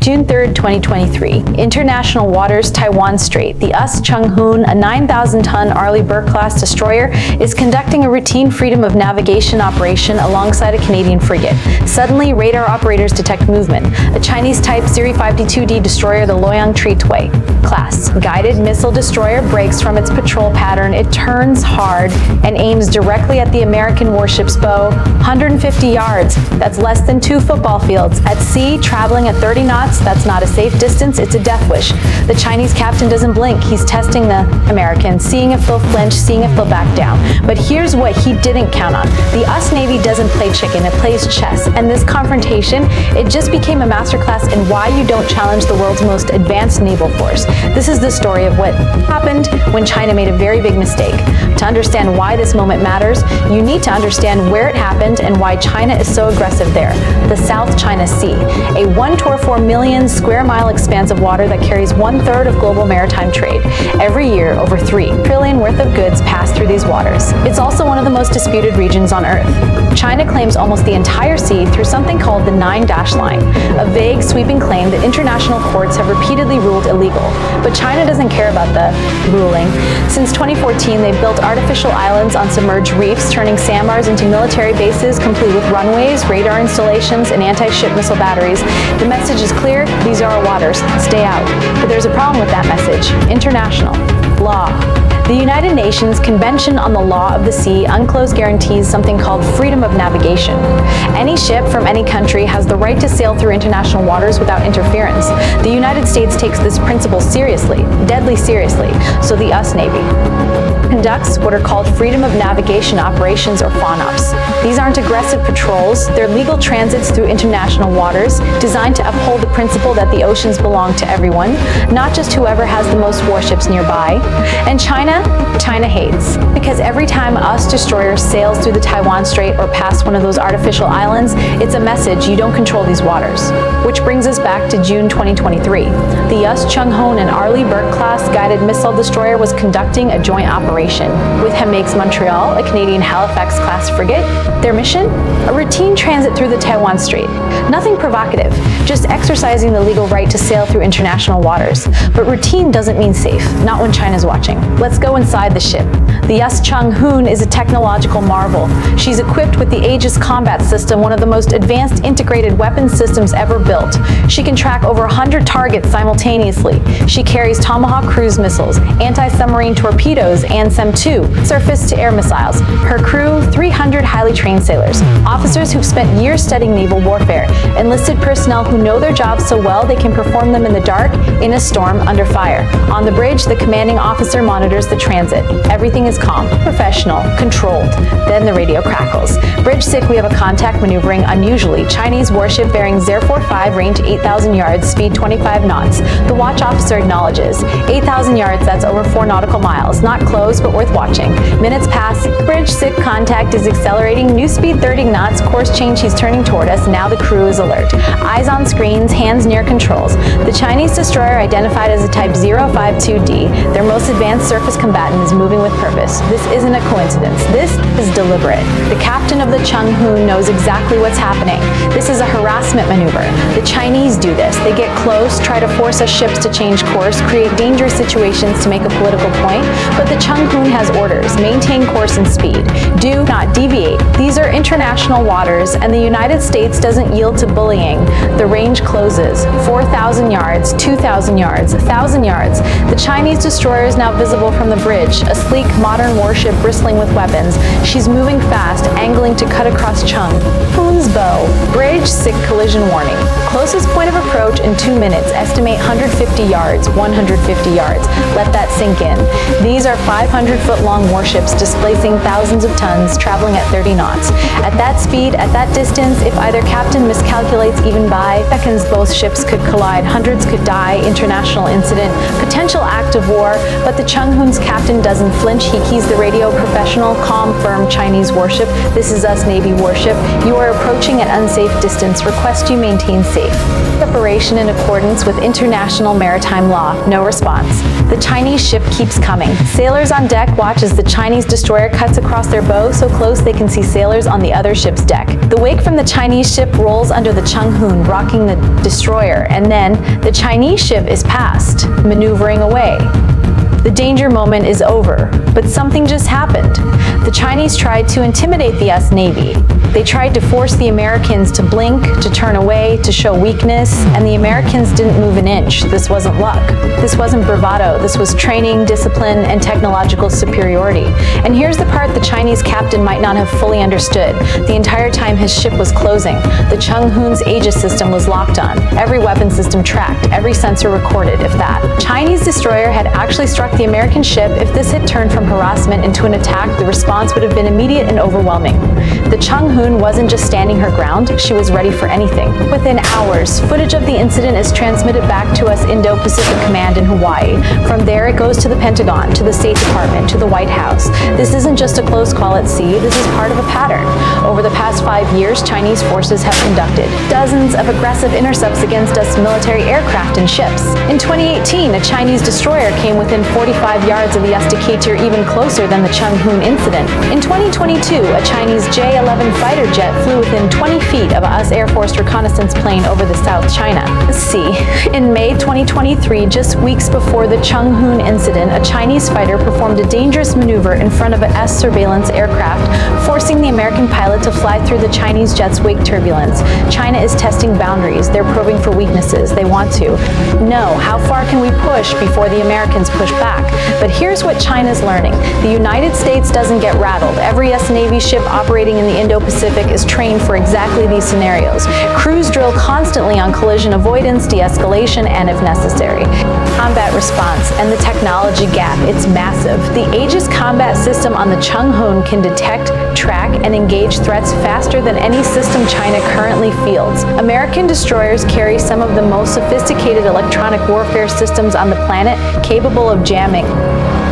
June 3, 2023, International Waters, Taiwan Strait. The US Chung-Hoon, a 9,000-ton Arleigh Burke-class destroyer, is conducting a routine freedom of navigation operation alongside a Canadian frigate. Suddenly, radar operators detect movement. A Chinese-type Series 52D destroyer, the Loyang Treatway class. Guided missile destroyer breaks from its patrol pattern. It turns hard and aims directly at the American warship's bow, 150 yards. That's less than 2 football fields. At sea, traveling at 30 knots, that's not a safe distance, it's a death wish. The Chinese captain doesn't blink. He's testing the Americans, seeing if they'll flinch, seeing if they'll back down. But here's what he didn't count on. The US Navy doesn't play chicken, it plays chess. And this confrontation, it just became a masterclass in why you don't challenge the world's most advanced naval force. This is the story of what happened when China made a very big mistake. To understand why this moment matters, you need to understand where it happened and why China is so aggressive there. The South China Sea, a 1.4 million square mile expanse of water that carries 1/3 of global maritime trade. Every year, over $3 trillion worth of goods pass through these waters. It's also one of the most disputed regions on Earth. China claims almost the entire sea through something called the 9-dash line, a vague, sweeping claim that international courts have repeatedly ruled illegal. But China doesn't care about the ruling. Since 2014, they've built artificial islands on submerged reefs, turning sandbars into military bases complete with runways, radar installations, and anti-ship missile batteries. The message is clear: these are our waters, stay out. But there's a problem with that message: international law. The United Nations Convention on the Law of the Sea, UNCLOS, guarantees something called freedom of navigation. Any ship from any country has the right to sail through international waters without interference. The United States takes this principle seriously, deadly seriously, so the US Navy conducts what are called freedom of navigation operations, or FONOPs. These aren't aggressive patrols, they're legal transits through international waters, designed to uphold the principle that the oceans belong to everyone, not just whoever has the most warships nearby. And China hates. Because every time a US destroyer sails through the Taiwan Strait or past one of those artificial islands, it's a message: you don't control these waters. Which brings us back to June 2023. The US Chung-Hoon, an Arleigh Burke-class guided missile destroyer, was conducting a joint operation with Hamake's Montreal, a Canadian Halifax-class frigate. Their mission? A routine transit through the Taiwan Strait. Nothing provocative, just exercising the legal right to sail through international waters. But routine doesn't mean safe, not when China's watching. Let's go inside the ship. The US Chung-Hoon is a technological marvel. She's equipped with the Aegis combat system, one of the most advanced integrated weapons systems ever built. She can track over 100 targets simultaneously. She carries Tomahawk cruise missiles, anti-submarine torpedoes, and SEM-2 surface-to-air missiles. Her crew, 300 highly trained sailors, officers who've spent years studying naval warfare, enlisted personnel who know their jobs so well they can perform them in the dark, in a storm, under fire. On the bridge, the commanding officer monitors the transit. Everything is calm, professional, controlled. Then the radio crackles. Bridge 6, we have a contact maneuvering unusually. Chinese warship bearing 045, range 8,000 yards, speed 25 knots. The watch officer acknowledges. 8,000 yards, that's over 4 nautical miles. Not close, but worth watching. Minutes pass. Bridge 6 contact is accelerating. New speed 30 knots. Course change, he's turning toward us. Now the crew is alert. Eyes on screens, hands near controls. The Chinese destroyer, identified as a type 052D, their most advanced surface combatant, is moving with purpose. This isn't a coincidence. This is deliberate. The captain of the Chung-Hoon knows exactly what's happening. This is a harassment maneuver. The Chinese do this. They get close, try to force us ships to change course, create dangerous situations to make a political point, but the Chung-Hoon has orders: maintain course and speed. Do not deviate. These are international waters, and the United States doesn't yield to bullying. The range closes. 4,000 yards, 2,000 yards, 1,000 yards. The Chinese destroyer is now visible from the bridge, a sleek, modern warship bristling with weapons. She's moving fast, angling to cut across Chung-Hoon's bow. Bridge 6 collision warning. Closest point of approach in 2 minutes. Estimate 150 yards, 150 yards. Let that sink in. These are 500-foot-long warships displacing thousands of tons, traveling at 30 knots. At that speed, at that distance, if either captain miscalculates even by seconds, both ships could collide. Hundreds could die. International incident. Potential act of war. But the Chung-Hoon's captain doesn't flinch. He keys the radio. Professional, calm, firm Chinese warship. This is US Navy warship. You are approaching at unsafe distance. Request you maintain safe. Preparation in accordance with international maritime law. No response. The Chinese ship keeps coming. Sailors on deck watch as the Chinese destroyer cuts across their bow so close they can see sailors on the other ship's deck. The wake from the Chinese ship rolls under the Chung-Hoon, rocking the destroyer, and then the Chinese ship is passed, maneuvering away. The danger moment is over, but something just happened. The Chinese tried to intimidate the US Navy. They tried to force the Americans to blink, to turn away, to show weakness, and the Americans didn't move an inch. This wasn't luck. This wasn't bravado. This was training, discipline, and technological superiority. And here's the part the Chinese captain might not have fully understood. The entire time his ship was closing, the Chung-Hoon's Aegis system was locked on. Every weapon system tracked, every sensor recorded, if that. Chinese destroyer had actually struck the American ship. If this had turned from harassment into an attack, the response would have been immediate and overwhelming. The Chung-Hoon wasn't just standing her ground, she was ready for anything. Within hours, footage of the incident is transmitted back to us Indo-Pacific Command in Hawaii. From there, it goes to the Pentagon, to the State Department, to the White House. This isn't just a close call at sea, this is part of a pattern. Over the past 5 years, Chinese forces have conducted dozens of aggressive intercepts against us military aircraft and ships. In 2018, a Chinese destroyer came within 45 yards of the US Decatur, even closer than the Chung-Hoon incident. In 2022, a Chinese J-11 fighter jet flew within 20 feet of a US Air Force reconnaissance plane over the South China Sea. In May 2023, just weeks before the Chung-Hoon incident, a Chinese fighter performed a dangerous maneuver in front of a US surveillance aircraft, forcing the American pilot to fly through the Chinese jet's wake turbulence. China is testing boundaries. They're probing for weaknesses. They want to know how far can we push before the Americans push back. But here's what China's learning. The United States doesn't get rattled. Every US Navy ship operating in the Indo-Pacific is trained for exactly these scenarios. Crews drill constantly on collision avoidance, de-escalation, and if necessary, combat response. And the technology gap, it's massive. The Aegis combat system on the Chung-Hoon can detect, track, and engage threats faster than any system China currently fields. American destroyers carry some of the most sophisticated electronic warfare systems on the planet, capable of jamming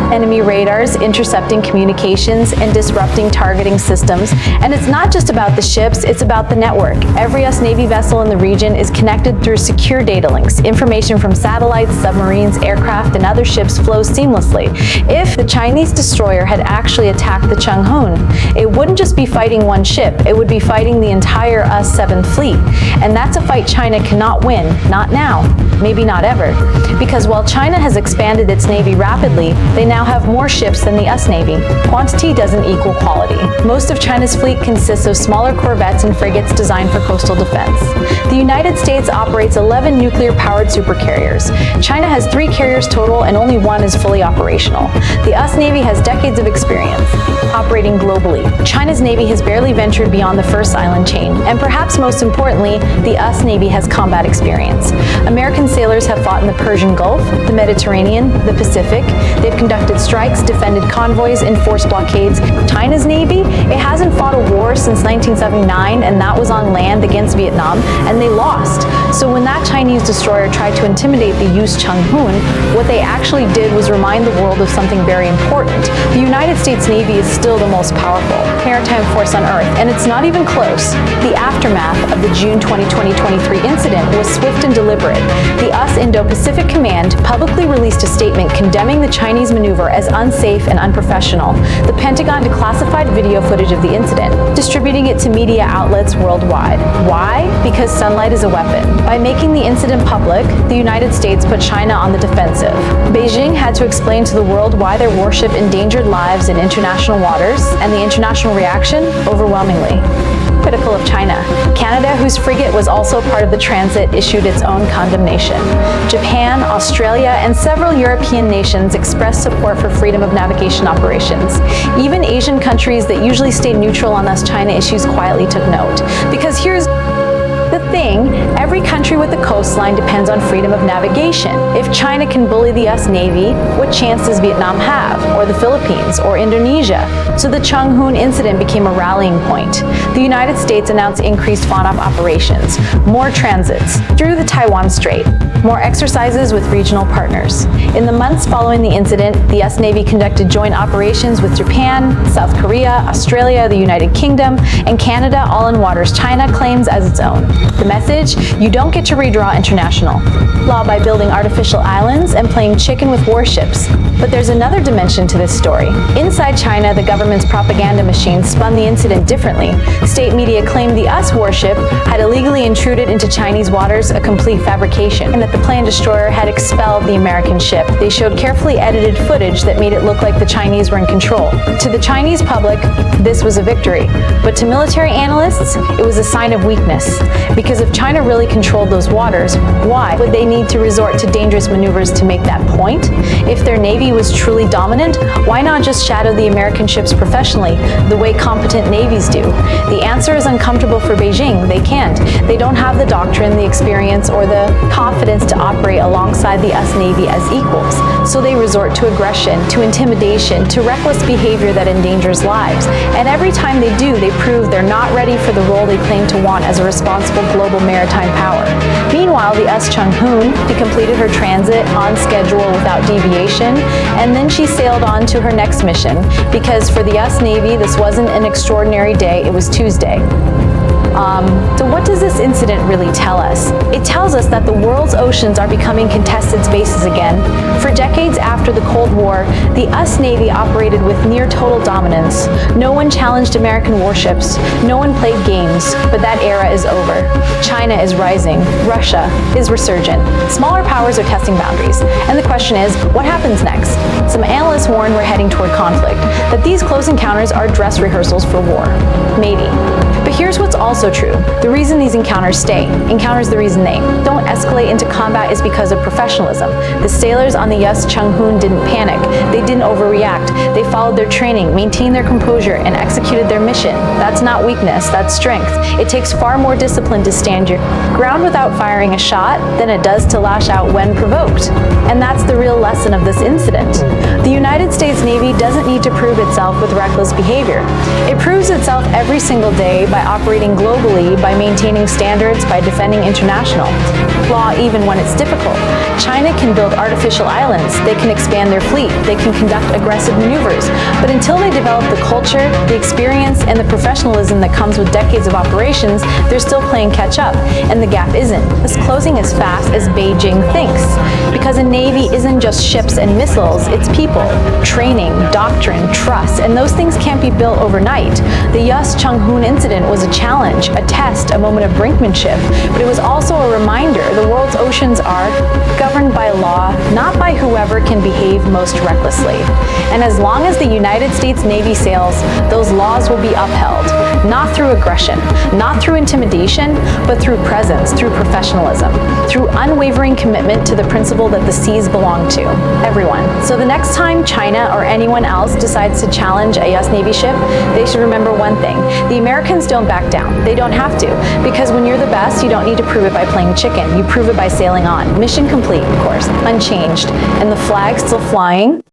enemy radars, intercepting communications, and disrupting targeting systems. And it's not just about the ships, it's about the network. Every US Navy vessel in the region is connected through secure data links. Information from satellites, submarines, aircraft, and other ships flows seamlessly. If the Chinese destroyer had actually attacked the Chung-Hoon, it wouldn't just be fighting one ship, it would be fighting the entire US 7th Fleet. And that's a fight China cannot win, not now, maybe not ever. Because while China has expanded its Navy rapidly, they now have more ships than the US Navy. Quantity doesn't equal quality. Most of China's fleet consists of smaller corvettes and frigates designed for coastal defense. The United States operates 11 nuclear-powered supercarriers. China has 3 carriers total and only 1 is fully operational. The US Navy has decades of experience operating globally. China's Navy has barely ventured beyond the first island chain. And perhaps most importantly, the US Navy has combat experience. American sailors have fought in the Persian Gulf, the Mediterranean, the Pacific. They've conducted strikes, defended convoys, enforced blockades. China's Navy, it hasn't fought a war since 1979, and that was on land against Vietnam, and they lost. So when that Chinese destroyer tried to intimidate the USS Chung-Hoon, what they actually did was remind the world of something very important. The United States Navy is still the most powerful maritime force on Earth, and it's not even close. The aftermath of the June 2023 incident was swift and deliberate. The US Indo-Pacific Command publicly released a statement condemning the Chinese maneuver as unsafe and unprofessional. The Pentagon declassified video footage of the incident, distributing it to media outlets worldwide. Why? Because sunlight is a weapon. By making the incident public, the United States put China on the defensive. Beijing had to explain to the world why their warship endangered lives in international waters, and the international reaction, overwhelmingly critical of China. Canada, whose frigate was also part of the transit, issued its own condemnation. Japan, Australia, and several European nations expressed support for freedom of navigation operations. Even Asian countries that usually stay neutral on US China issues quietly took note. Because here's The thing, every country with a coastline depends on freedom of navigation. If China can bully the US Navy, what chance does Vietnam have, or the Philippines, or Indonesia? So the Chung-Hoon incident became a rallying point. The United States announced increased FONOP operations, more transits through the Taiwan Strait, more exercises with regional partners. In the months following the incident, the US Navy conducted joint operations with Japan, South Korea, Australia, the United Kingdom, and Canada, all in waters China claims as its own. The message? You don't get to redraw international law by building artificial islands and playing chicken with warships. But there's another dimension to this story. Inside China, the government's propaganda machine spun the incident differently. State media claimed the US warship had illegally intruded into Chinese waters, a complete fabrication, and that the planned destroyer had expelled the American ship. They showed carefully edited footage that made it look like the Chinese were in control. To the Chinese public, this was a victory. But to military analysts, it was a sign of weakness. Because if China really controlled those waters, why would they need to resort to dangerous maneuvers to make that point? If their navy was truly dominant, why not just shadow the American ships professionally, the way competent navies do? The answer is uncomfortable for Beijing. They can't. They don't have the doctrine, the experience, or the confidence to operate alongside the US Navy as equals. So they resort to aggression, to intimidation, to reckless behavior that endangers lives. And every time they do, they prove they're not ready for the role they claim to want as a responsible global maritime power. Meanwhile, the US Chung-Hoon, she completed her transit on schedule without deviation, and then she sailed on to her next mission, because for the US Navy, this wasn't an extraordinary day, it was Tuesday. So what does this incident really tell us? It tells us that the world's oceans are becoming contested spaces again. For decades after the Cold War, the US Navy operated with near total dominance. No one challenged American warships. No one played games. But that era is over. China is rising. Russia is resurgent. Smaller powers are testing boundaries. And the question is, what happens next? Some analysts warn we're heading toward conflict, that these close encounters are dress rehearsals for war. Maybe. But here's what's also true. The reason these encounters stay, encounters the reason they don't escalate into combat is because of professionalism. The sailors on the US Chung-Hoon didn't panic. They didn't overreact. They followed their training, maintained their composure, and executed their mission. That's not weakness, that's strength. It takes far more discipline to stand your ground without firing a shot than it does to lash out when provoked. And that's the real lesson of this incident. The United States Navy doesn't need to prove itself with reckless behavior. It proves itself every single day by operating globally, by maintaining standards, by defending international law even when it's difficult. China can build artificial islands, they can expand their fleet, they can conduct aggressive maneuvers, but until they develop the culture, the experience, and the professionalism that comes with decades of operations, they're still playing catch up, and the gap isn't closing as fast as Beijing thinks. Because a navy isn't just ships and missiles, it's people, training, doctrine, trust, and those things can't be built overnight. The US Chung-Hoon incident was a challenge, a test, a moment of brinkmanship, but it was also a reminder the world's oceans are governed by law, not by whoever can behave most recklessly. And as long as the United States Navy sails, those laws will be upheld, not through aggression, not through intimidation, but through presence, through professionalism, through unwavering commitment to the principle that the seas belong to everyone. So the next time China or anyone else decides to challenge a US Navy ship, they should remember one thing. The Americans don't back down. They don't have to, because when you're the best, you don't need to prove it by playing chicken. You prove it by sailing on. Mission complete, of course, unchanged, and the flag still flying.